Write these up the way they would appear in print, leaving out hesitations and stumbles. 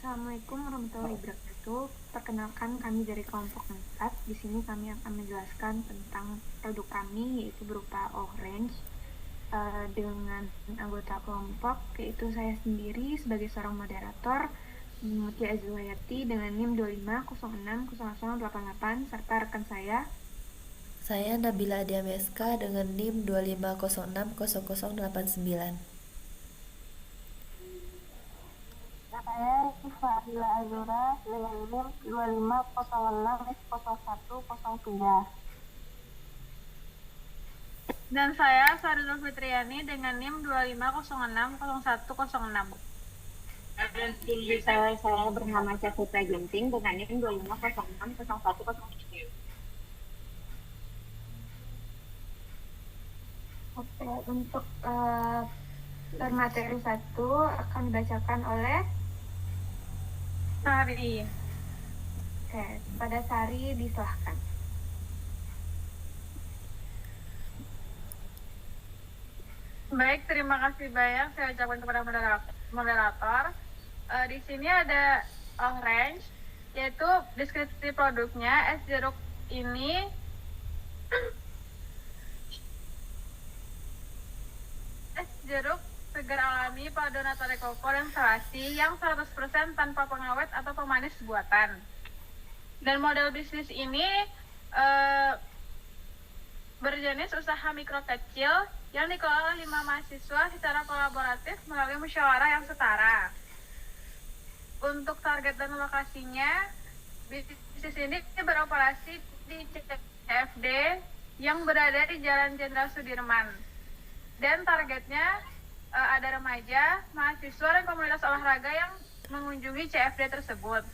Assalamualaikum warahmatullahi wabarakatuh. Perkenalkan kami dari kelompok 4. Di sini kami akan menjelaskan tentang produk kami yaitu berupa orange dengan anggota kelompok yaitu saya sendiri sebagai seorang moderator Mutia Azwayati dengan NIM 250606088 serta rekan Saya Nabila Adiameska dengan NIM 250600089. Saya Rifahila Azura dengan NIM 25060103. Dan saya Sarinur Fitriani dengan NIM 250600106. Saya bernama Cafitra Ginting dengan NIM 25060103. Oke, untuk materi 1 akan dibacakan oleh Sari. Oke, pada Sari disilahkan. Baik, terima kasih banyak saya ucapkan kepada moderator. Di sini ada orange, yaitu deskripsi produknya. Es jeruk ini es jeruk segar alami pada nata koko dan selasi yang 100% tanpa pengawet atau pemanis buatan. Dan model bisnis ini berjenis usaha mikro kecil yang dikelola oleh 5 mahasiswa secara kolaboratif melalui musyawarah yang setara. Untuk target dan lokasinya, bisnis ini beroperasi di CFD yang berada di Jalan Jenderal Sudirman. Dan targetnya ada remaja, mahasiswa, dan komunitas olahraga yang mengunjungi CFD tersebut.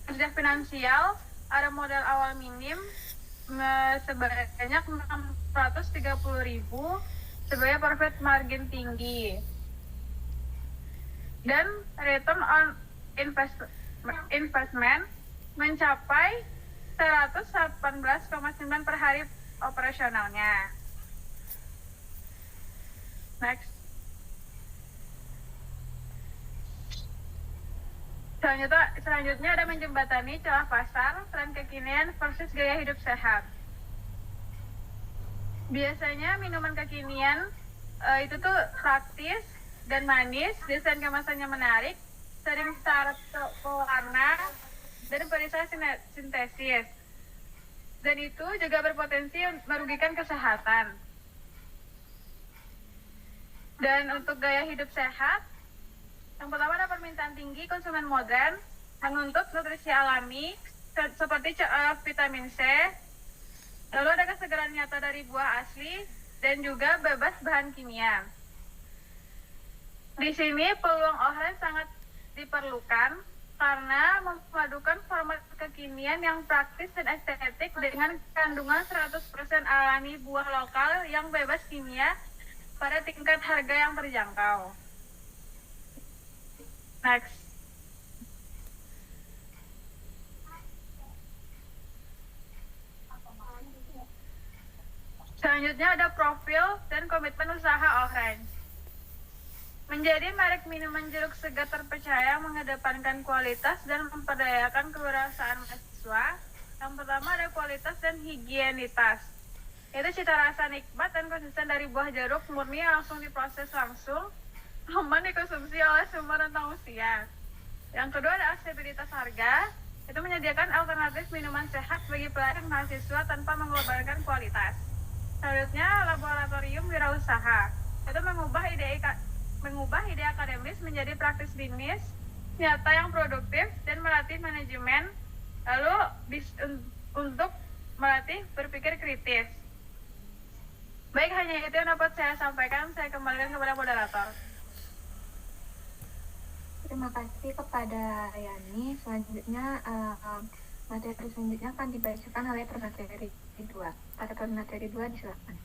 Sejak finansial, ada modal awal minim sebanyak 630.000 sebagai profit margin tinggi. Dan return on investment mencapai 118,9 per hari operasionalnya. Next. Selanjutnya ada menjembatani celah pasar, tren kekinian versus gaya hidup sehat. Biasanya minuman kekinian itu tuh praktis dan manis, desain kemasannya menarik, sering syarat pewarna, dan perisai sintesis. Dan itu juga berpotensi merugikan kesehatan. Dan untuk gaya hidup sehat, yang pertama ada permintaan tinggi konsumen modern menuntut nutrisi alami seperti vitamin C, lalu ada kesegaran nyata dari buah asli dan juga bebas bahan kimia. Di sini peluang orange sangat diperlukan karena memadukan format kekinian yang praktis dan estetik dengan kandungan 100% alami buah lokal yang bebas kimia pada tingkat harga yang terjangkau. Next. Selanjutnya ada profil dan komitmen usaha orange. Menjadi merek minuman jeruk segar terpercaya mengedepankan kualitas dan memperdayakan kewirausahaan mahasiswa. Yang pertama ada kualitas dan higienitas. Itu cita rasa nikmat dan konsisten dari buah jeruk murni yang langsung diproses langsung, aman dikonsumsi oleh semua rentang usia. Yang kedua ada aksesibilitas harga, itu menyediakan alternatif minuman sehat bagi pelajar dan mahasiswa tanpa mengorbankan kualitas. Selanjutnya laboratorium wirausaha, itu mengubah ide akademis menjadi praktis bisnis nyata yang produktif dan melatih manajemen, lalu untuk melatih berpikir kritis. Baik, hanya itu yang dapat saya sampaikan. Saya kembalikan kepada moderator. Terima kasih kepada Yani. Selanjutnya materi selanjutnya akan dibacakan oleh pemateri 2. Pada pemateri 2 disilakan.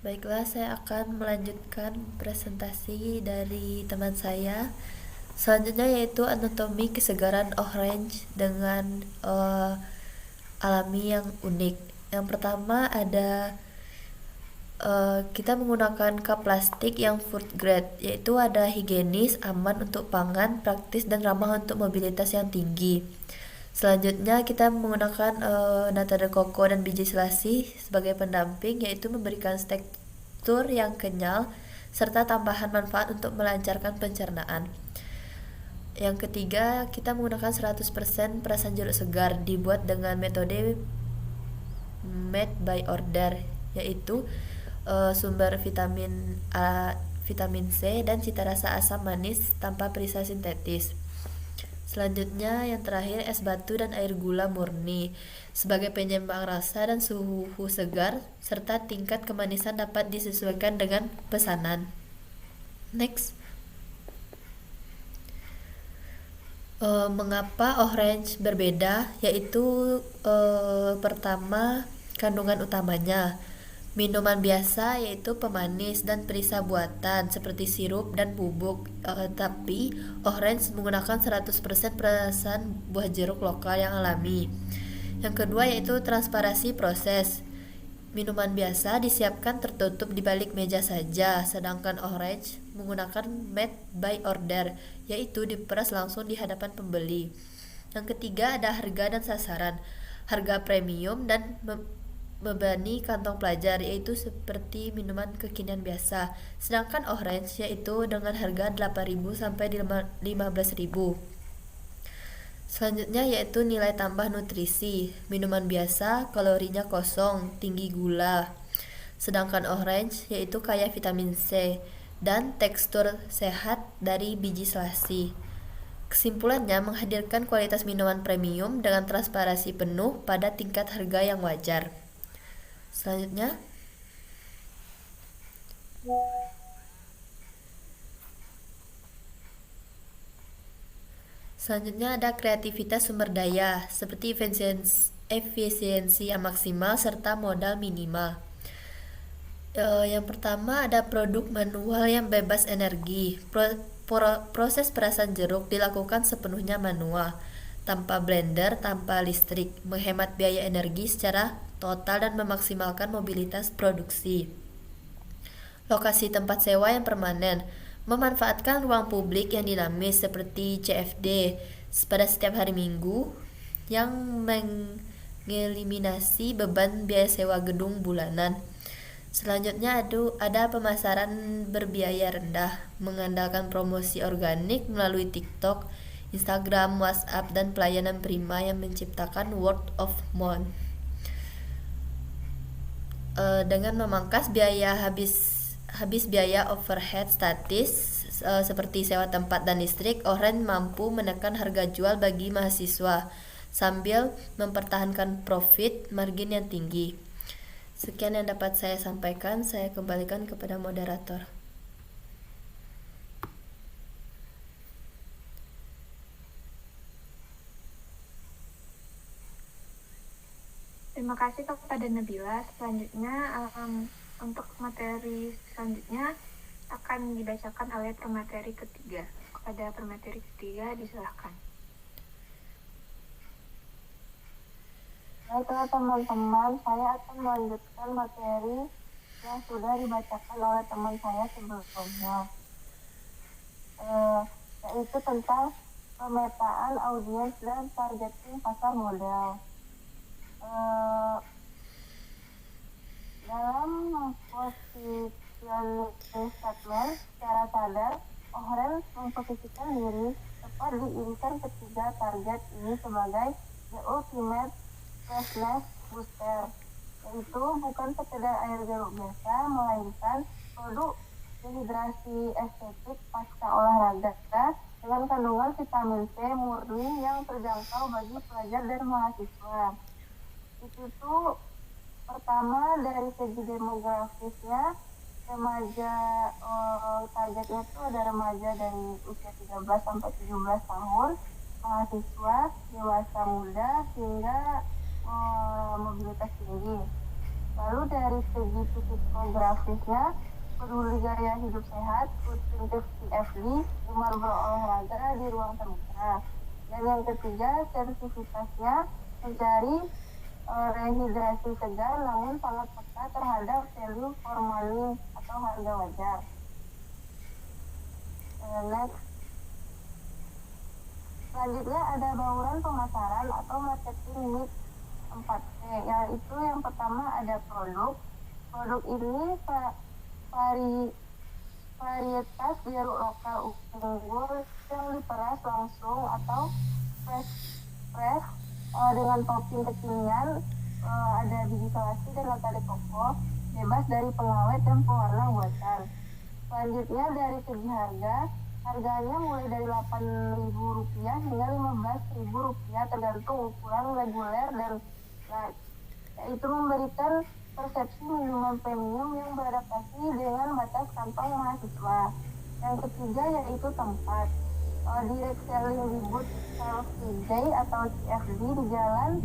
Baiklah, saya akan melanjutkan presentasi dari teman saya. Selanjutnya yaitu anatomi kesegaran orange dengan alami yang unik. Yang pertama ada kita menggunakan cup plastik yang food grade, yaitu ada higienis, aman untuk pangan, praktis dan ramah untuk mobilitas yang tinggi. Selanjutnya kita menggunakan nata de coco dan biji selasi sebagai pendamping, yaitu memberikan tekstur yang kenyal serta tambahan manfaat untuk melancarkan pencernaan. Yang ketiga, kita menggunakan 100% perasan jeruk segar dibuat dengan metode made by order, yaitu sumber vitamin A, vitamin C dan cita rasa asam manis tanpa perisa sintetis. Selanjutnya yang terakhir, es batu dan air gula murni sebagai penyeimbang rasa dan suhu segar serta tingkat kemanisan dapat disesuaikan dengan pesanan. Next. Mengapa orange berbeda? Yaitu pertama, kandungan utamanya. Minuman biasa yaitu pemanis dan perisa buatan seperti sirup dan bubuk, tapi orange menggunakan 100% perasan buah jeruk lokal yang alami. Yang kedua yaitu transparansi proses. Minuman biasa disiapkan tertutup di balik meja saja, sedangkan orange menggunakan made by order, yaitu diperas langsung di hadapan pembeli. Yang ketiga ada harga dan sasaran. Harga premium dan membebani kantong pelajar, yaitu seperti minuman kekinian biasa, sedangkan orange yaitu dengan harga 8.000 sampai 15.000. Selanjutnya yaitu nilai tambah nutrisi. Minuman biasa kalorinya kosong, tinggi gula, sedangkan orange yaitu kaya vitamin C dan tekstur sehat dari biji selasi. Kesimpulannya, menghadirkan kualitas minuman premium dengan transparansi penuh pada tingkat harga yang wajar. Selanjutnya ada kreativitas sumber daya seperti efisiensi yang maksimal serta modal minimal. Yang pertama ada produk manual yang bebas energi. Proses perasan jeruk dilakukan sepenuhnya manual, tanpa blender, tanpa listrik, menghemat biaya energi secara total dan memaksimalkan mobilitas produksi. Lokasi tempat sewa yang permanen, memanfaatkan ruang publik yang dinamis seperti CFD pada setiap hari Minggu yang mengeliminasi beban biaya sewa gedung bulanan. Selanjutnya ada pemasaran berbiaya rendah, mengandalkan promosi organik melalui TikTok, Instagram, WhatsApp, dan pelayanan prima yang menciptakan word of mouth. Dengan memangkas biaya habis biaya overhead statis seperti sewa tempat dan listrik, Orange mampu menekan harga jual bagi mahasiswa sambil mempertahankan profit margin yang tinggi. Sekian yang dapat saya sampaikan, saya kembalikan kepada moderator. Terima kasih kepada Nabila. Selanjutnya untuk materi selanjutnya akan dibacakan oleh pemateri ketiga. Kepada pemateri ketiga disilahkan. Baiklah teman-teman, saya akan melanjutkan materi yang sudah dibacakan oleh teman saya sebelumnya, yaitu tentang pemetaan audiens dan targeting pasar modal. Dalam positioning statement, secara sadar, Orange memposisikan diri tepat di irisan ketiga target ini sebagai the ultimate freshness booster, yaitu bukan sekedar air jeruk biasa, melainkan produk dehidrasi estetik pasca olahraga dengan kandungan vitamin C murni yang terjangkau bagi pelajar dan mahasiswa. Di situ pertama dari segi demografisnya, remaja targetnya itu ada remaja dari usia 13 sampai 17 tahun, mahasiswa, dewasa muda hingga mobilitas tinggi. Lalu dari segi psikografisnya, peduli gaya hidup sehat, rutin TFD, gemar berolahraga di ruang terbuka. Dan yang ketiga, sertifikasinya mencari rehidrasi segar namun sangat peka terhadap value for money atau harga wajar. Next. Selanjutnya ada bauran pemasaran atau marketing mix 4P, yaitu yang pertama ada produk. Produk ini varietas jeruk lokal unggul yang diperas langsung atau fresh press dengan topping kekinian, ada biji selasi dan nata de coco, bebas dari pengawet dan pewarna buatan. Selanjutnya dari segi harganya mulai dari Rp8.000 hingga Rp15.000 tergantung ukuran reguler dan light, yaitu memberikan persepsi minuman premium yang beradaptasi dengan batas kantong mahasiswa. Yang ketiga yaitu tempat. Direct selling di booth Charles TJ atau CFD di Jalan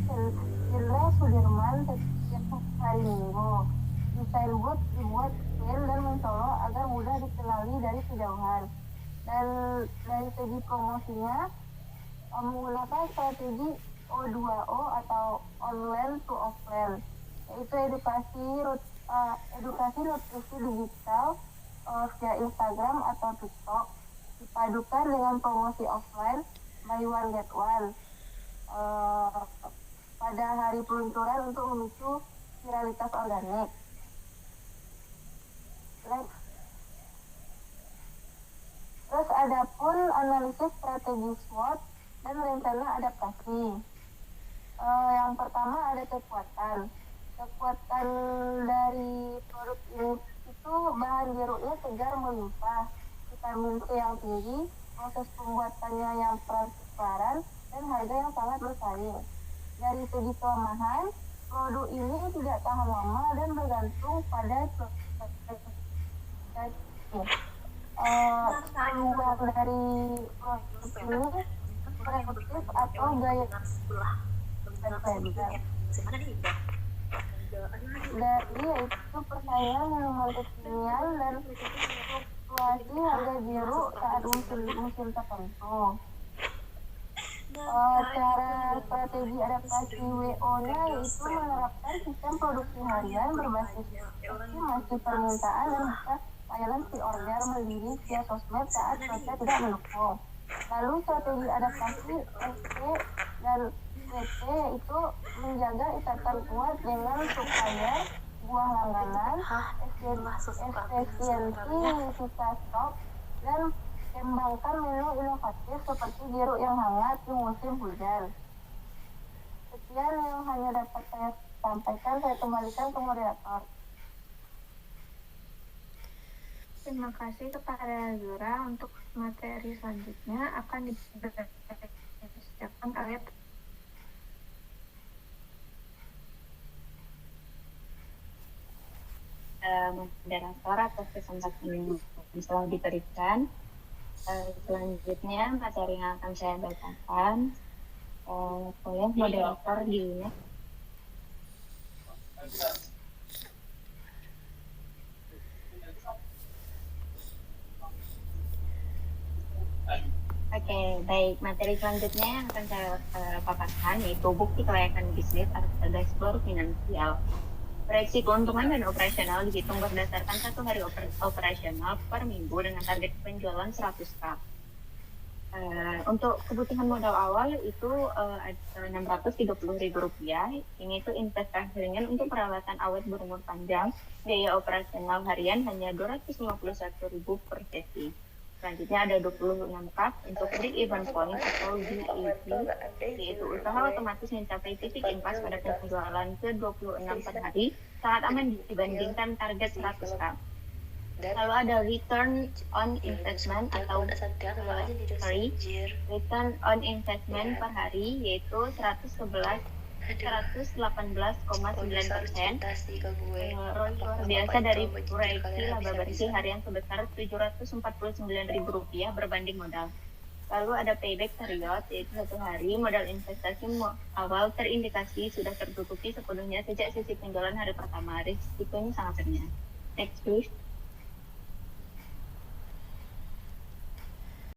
Jenderal Sudirman setiap hari Minggu. Desain booth dibuat clear dan mencolok agar mudah dikenali dari kejauhan. Dan dari segi promosinya menggunakan strategi O2O atau online to offline, yaitu edukasi nutrisi digital via Instagram atau TikTok dipadukan dengan promosi offline buy one get one pada hari peluncuran untuk memicu viralitas organik. Next. Terus ada pun analisis strategi SWOT dan rencana adaptasi. Yang pertama ada kekuatan dari produk ini itu bahan jeruknya segar melimpah, vitamin C yang tinggi, proses pembuatannya yang transparan, dan harga yang sangat bersaing. Dari segi kelemahan, produk ini tidak tahan lama dan bergantung pada peluang dari produk ini kreatif atau gaya dari yaitu persaingan minuman kekinian dan fluktuasi harga jeruk saat musim tertentu. Cara strategi adaptasi WO-nya yaitu menerapkan sistem produksi harian berbasis estimasi permintaan dan buka layanan pre-order mandiri via sosmed saat cuaca tidak mendukung. Lalu strategi adaptasi SP dan WT itu menjaga ikatan kuat dengan supplier, buah langganan, efisiensi sisa stok, dan kembangkan menu inovatif seperti jeruk yang hangat di musim hujan. Sekian yang hanya dapat saya sampaikan, saya kembalikan ke moderator. Terima kasih kepada Zura. Untuk materi selanjutnya akan dibacakan oleh moderator atas kesempatan yang telah diberikan. Selanjutnya materi yang akan saya bacakan oleh moderator di Oke, baik. Materi selanjutnya yang akan saya paparkan yaitu bukti kelayakan bisnis atau dashboard finansial. Proyeksi keuntungan dan operasional dihitung berdasarkan satu hari operasional per minggu dengan target penjualan 100 cup. Untuk kebutuhan modal awal itu Rp630.000. Ini itu investasi ringan untuk peralatan awet berumur panjang. Biaya operasional harian hanya Rp251.000 per sesi. Selanjutnya ada 26 cup untuk break even point atau BEP, yaitu usaha otomatis mencapai titik impas pada penjualan ke-26 per hari, sangat aman dibandingkan target 100 cup. Lalu ada return on investment atau return on investment per hari, yaitu 118,9%. ROI luar biasa dari proyeksi laba bersih harian sebesar Rp749.000 berbanding modal. Lalu ada payback period, yaitu 1 hari. Modal investasi awal terindikasi sudah tertutupi sepenuhnya sejak sisi penjualan hari pertama. Risikonya sangat rendah. Next please.